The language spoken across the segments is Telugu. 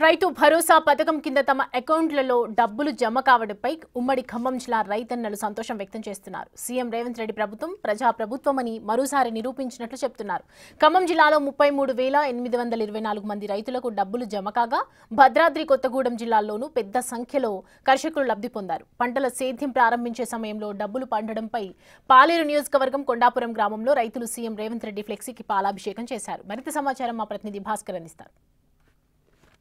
రైతు భరోసా పథకం కింద తమ అకౌంట్లలో డబ్బులు జమ కావడంపై ఉమ్మడి ఖమ్మం జిల్లా రైతన్నలు సంతోషం వ్యక్తం చేస్తున్నారు. సీఎం రేవంత్ రెడ్డి ప్రభుత్వం ప్రజా ప్రభుత్వమని మరోసారి నిరూపించినట్లు చెప్తున్నారు. ఖమ్మం జిల్లాలో 33,824 మంది రైతులకు డబ్బులు జమ కాగా భద్రాద్రి కొత్తగూడెం జిల్లాల్లోనూ పెద్ద సంఖ్యలో కర్షకులు లబ్ధి పొందారు. పంటల సేద్యం ప్రారంభించే సమయంలో డబ్బులు పండడంపై పాలేరు నియోజకవర్గం కొండాపురం గ్రామంలో రైతులు సీఎం రేవంత్ రెడ్డి ఫ్లెక్సీకి పాలాభిషేకం చేశారు. మరింత సమాచారం మా ప్రతినిధి భాస్కర్ అందిస్తారు.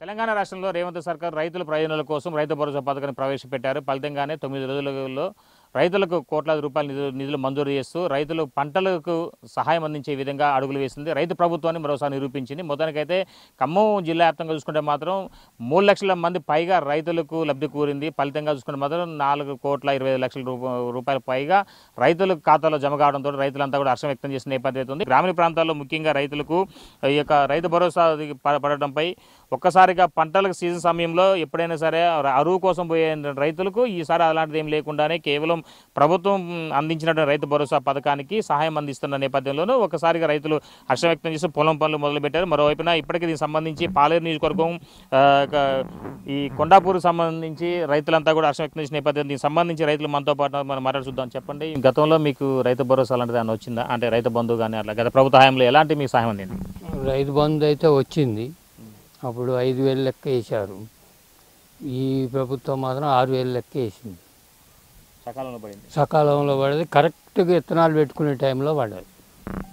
తెలంగాణ రాష్ట్రంలో రేవంత్ సర్కార్ రైతుల ప్రయోజనాల కోసం రైతు భరోసా పథకాన్ని ప్రవేశపెట్టారు. ఫలితంగానే 9 రోజులలో రైతులకు కోట్లాది రూపాయల నిధులు మంజూరు చేస్తూ రైతులు పంటలకు సహాయం అందించే విధంగా అడుగులు వేసింది. రైతు ప్రభుత్వాన్ని మరోసారి నిరూపించింది. మొత్తానికైతే ఖమ్మం జిల్లా వ్యాప్తంగా చూసుకుంటే మాత్రం 3 లక్షల మంది పైగా రైతులకు లబ్ధి కూరింది. ఫలితంగా చూసుకుంటే మాత్రం 4,25,00,000 రూపాయల పైగా రైతుల ఖాతాలో జమ కావడంతో రైతులంతా కూడా హర్షం వ్యక్తం చేసిన నేపథ్యం ఉంది. గ్రామీణ ప్రాంతాల్లో ముఖ్యంగా రైతులకు ఈ యొక్క రైతు భరోసా పడడంపై ఒక్కసారిగా పంటలకు సీజన్ సమయంలో ఎప్పుడైనా సరే అరువు కోసం పోయే రైతులకు ఈసారి అలాంటిది ఏం లేకుండానే కేవలం ప్రభుత్వం అందించినటువంటి రైతు భరోసా పథకానికి సహాయం అందిస్తున్న నేపథ్యంలోనూ ఒకసారిగా రైతులు హర్షం వ్యక్తం చేసి పొలం పనులు మొదలుపెట్టారు. మరోవైపున ఇప్పటికీ దీనికి సంబంధించి పాలేరు నియోజకవర్గం ఈ కొండాపూర్ సంబంధించి రైతులంతా కూడా హర్షం వ్యక్తం చేసిన నేపథ్యం దీనికి సంబంధించి రైతులు మనతో పాటు మనం మాట్లాడి చూద్దాం. చెప్పండి, గతంలో మీకు రైతు భరోసా అలాంటిది అని వచ్చిందా? అంటే రైతు బంధు కానీ అట్లా గత ప్రభుత్వ హయాంలో ఎలాంటి మీకు సహాయం అందింది? రైతు బంధు అయితే వచ్చింది. అప్పుడు 5,000 లెక్క వేశారు. ఈ ప్రభుత్వం మాత్రం 6,000 లెక్క వేసింది. సకాలంలో పడేది. కరెక్ట్గా విత్తనాలు పెట్టుకునే టైంలో పడేది.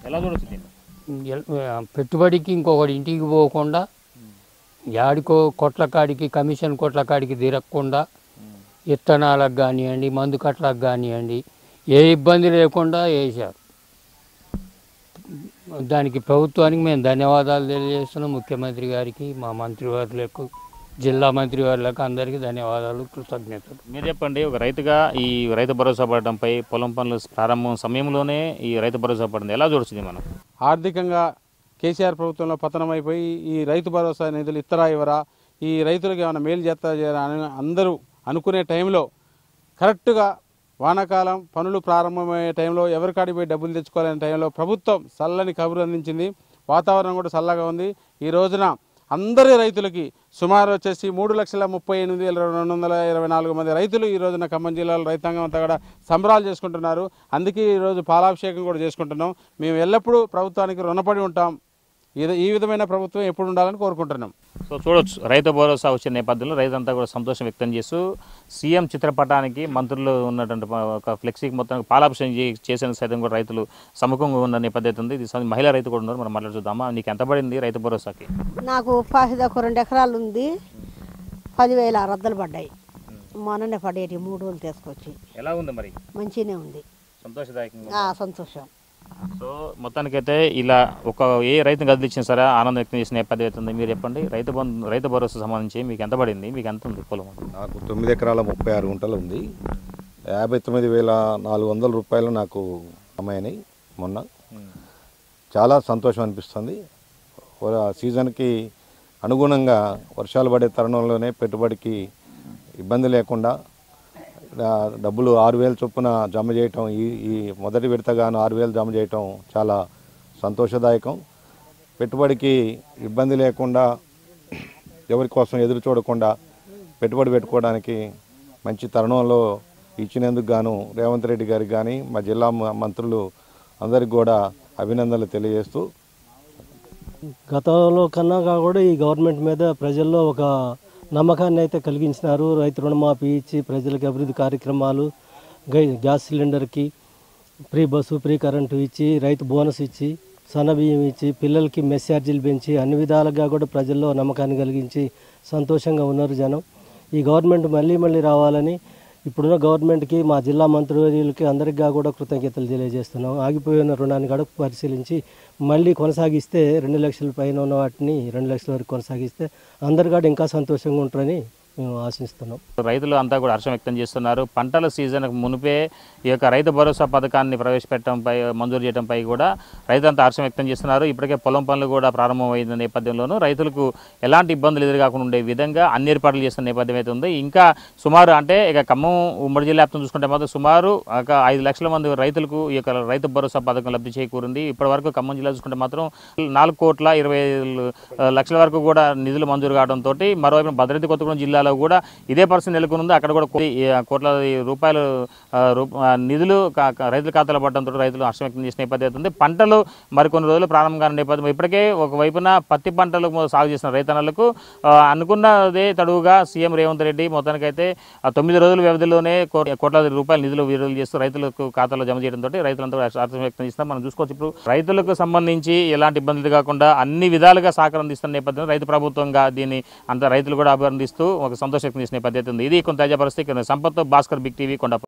ఎలా చూడొచ్చు? పెట్టుబడికి ఇంకొకటి ఇంటికి పోకుండా యాడికో కొట్ల కాడికి కమిషన్ కొట్ల కాడికి తిరగకుండా విత్తనాలకు కానివ్వండి మందు కట్లకు కానివ్వండి ఏ ఇబ్బంది లేకుండా వేశారు. దానికి ప్రభుత్వానికి మేము ధన్యవాదాలు తెలియజేస్తున్నాం. ముఖ్యమంత్రి గారికి, మా మంత్రివర్యులకు, జిల్లా మంత్రివర్యులకు అందరికీ ధన్యవాదాలు, కృతజ్ఞతలు. మీరు చెప్పండి, ఒక రైతుగా ఈ రైతు భరోసా పడడంపై పొలం పనులు ప్రారంభం సమయంలోనే ఈ రైతు భరోసా పడింది ఎలా చూడొచ్చింది? మనం ఆర్థికంగా కేసీఆర్ ప్రభుత్వంలో పతనమైపోయి ఈ రైతు భరోసా నిధులు ఇత్తరా ఇవ్వరా, ఈ రైతులకు ఏమైనా మేలు చేస్తా చేయరా అని అందరూ అనుకునే టైంలో కరెక్ట్గా వానాకాలం పనులు ప్రారంభమయ్యే టైంలో ఎవరికాడికి పోయి డబ్బులు తెచ్చుకోవాలనే టైంలో ప్రభుత్వం చల్లని కబురు అందించింది. వాతావరణం కూడా చల్లగా ఉంది. ఈ రోజున అందరి రైతులకి సుమారు వచ్చేసి 3,38,224 మంది రైతులు ఈ రోజున ఖమ్మం జిల్లాలో రైతాంగం అంతా కూడా సంబరాలు చేసుకుంటున్నారు. అందుకే ఈరోజు పాలాభిషేకం కూడా చేసుకుంటున్నాం. మేము ఎల్లప్పుడూ ప్రభుత్వానికి రుణపడి ఉంటాం. ఈ విధమైన ప్రభుత్వం ఎప్పుడు ఉండాలని కోరుకుంటున్నాం. సో చూడొచ్చు, రైతు భరోసా వచ్చిన నేపథ్యంలో రైతులంతా కూడా సంతోషం వ్యక్తం చేస్తూ సీఎం చిత్రపటానికి మంత్రులు ఉన్నటువంటి ఒక ఫ్లెక్సీకి మొత్తం పాలాభిషేకం చేసిన సైతం కూడా రైతులు సముఖంగా ఉన్న నేపథ్యం ఉంది. ఇది మహిళా రైతు కూడా ఉన్నారు, మనం మాట్లాడుదామా? నీకు ఎంత పడింది రైతు భరోసాకి? నాకు ఒక 2 ఎకరాలు ఉంది. 10,000 రద్దలు పడ్డాయి. మొన్ననే పడేటి 3 రోజులు తీసుకొచ్చి. ఎలా ఉంది మరి? మంచిగానే ఉంది, సంతోషదాయకంగా. సంతోషం. సో మొత్తానికైతే ఇలా ఏ రైతుని కదిలిచ్చినా సరే ఆనందం వ్యక్తం చేసిన నేపథ్యం అవుతుంది. మీరు చెప్పండి, రైతు భరోసా సంబంధించి మీకు ఎంత పడింది, మీకు ఎంత ఉంది పొలం? నాకు 9 ఎకరాల 36 గుంటలు ఉంది. 59,400 రూపాయలు నాకు అమ్మాయినాయి మొన్న. చాలా సంతోషం అనిపిస్తుంది. సీజన్కి అనుగుణంగా వర్షాలు పడే తరుణంలోనే పెట్టుబడికి ఇబ్బంది లేకుండా డబ్బులు 6,000 చొప్పున జమ చేయటం, ఈ మొదటి విడతగాను 6,000 జమ చేయటం చాలా సంతోషదాయకం. పెట్టుబడికి ఇబ్బంది లేకుండా ఎవరి కోసం ఎదురు చూడకుండా పెట్టుబడి పెట్టుకోవడానికి మంచి తరుణంలో ఇచ్చినందుకు గాను రేవంత్ రెడ్డి గారికి కానీ మా జిల్లా మంత్రులు అందరికి కూడా అభినందనలు తెలియజేస్తూ, గతంలో కన్నా కూడా ఈ గవర్నమెంట్ మీద ప్రజల్లో ఒక నమ్మకాన్ని అయితే కలిగించినారు. రైతు రుణమాఫీ ఇచ్చి ప్రజలకు అభివృద్ధి కార్యక్రమాలు, గ్యాస్ సిలిండర్కి ఫ్రీ బస్సు, ఫ్రీ కరెంటు ఇచ్చి, రైతు బోనస్ ఇచ్చి, సన్నబియ్యం ఇచ్చి, పిల్లలకి మెస్ ఛార్జీలు పెంచి అన్ని విధాలుగా కూడా ప్రజల్లో నమ్మకాన్ని కలిగించి సంతోషంగా ఉన్నారు జనం. ఈ గవర్నమెంట్ మళ్ళీ రావాలని ఇప్పుడున్న గవర్నమెంట్కి, మా జిల్లా మంత్రివర్యులకి అందరికీ కూడా కృతజ్ఞతలు తెలియజేస్తున్నాం. ఆగిపోయిన రుణాన్ని కూడా పరిశీలించి మళ్ళీ కొనసాగిస్తే 2 లక్షల పైన ఉన్న వాటిని 2 లక్షల వరకు కొనసాగిస్తే అందరు కూడా ఇంకా సంతోషంగా ఉంటారని మేము ఆశిస్తున్నాం. రైతులు అంతా కూడా హర్షం వ్యక్తం చేస్తున్నారు. పంటల సీజన్కు మునిపే ఈ యొక్క రైతు భరోసా పథకాన్ని ప్రవేశపెట్టడంపై మంజూరు చేయడంపై కూడా రైతులంతా హర్షం వ్యక్తం చేస్తున్నారు. ఇప్పటికే పొలం పనులు కూడా ప్రారంభమైన నేపథ్యంలోనూ రైతులకు ఎలాంటి ఇబ్బందులు ఎదురుకాకుండా ఉండే విధంగా అన్ని ఏర్పాట్లు చేస్తున్న నేపథ్యం అయితే ఉంది. ఇంకా సుమారు అంటే ఇక ఖమ్మం ఉమ్మడి జిల్లా వ్యాప్తం చూసుకుంటే మాత్రం సుమారు ఒక 5 లక్షల మంది రైతులకు ఈ యొక్క రైతు భరోసా పథకం లబ్ధి చేకూరింది. ఇప్పటి వరకు ఖమ్మం జిల్లా చూసుకుంటే మాత్రం 4,25,00,000 వరకు కూడా నిధులు మంజూరు కావడంతో మరోవైపు భద్రాద్రి కొత్తగూడెం జిల్లాలో కూడా ఇదే పరిస్థితి నెలకొంది. అక్కడ కూడా కోట్లాది రూపాయలు నిధులు రైతుల ఖాతాలో పడడంతో రైతులు హర్షం వ్యక్తం చేసిన నేపథ్యం ఉంది. పంటలు మరికొన్ని రోజులు ప్రారంభం కాని నేపథ్యం ఇప్పటికే ఒకవైపున పత్తి పంటలు సాగు చేసిన రైతన్నలకు అనుకున్నదే తడువుగా సీఎం రేవంత్ రెడ్డి మొత్తానికైతే 9 రోజుల వ్యవధిలోనే కోట్లాది రూపాయల నిధులు విడుదల చేస్తూ రైతులకు ఖాతాలో జమ చేయడంతో రైతులంతా హర్షం వ్యక్తం చేస్తున్నారు. మనం చూసుకోవచ్చు ఇప్పుడు రైతులకు సంబంధించి ఎలాంటి ఇబ్బందులు కాకుండా అన్ని విధాలుగా సహకారం అందిస్తున్న నేపథ్యంలో రైతు ప్రభుత్వంగా దీన్ని అంత రైతులు కూడా అభినందిస్తూ ఒక సంతోషం వ్యక్తం చేసిన నేపథ్యం ఉంది. ఇది కొంత తాజా పరిస్థితి. Sampath Bhaskar, big TV, Kondapur.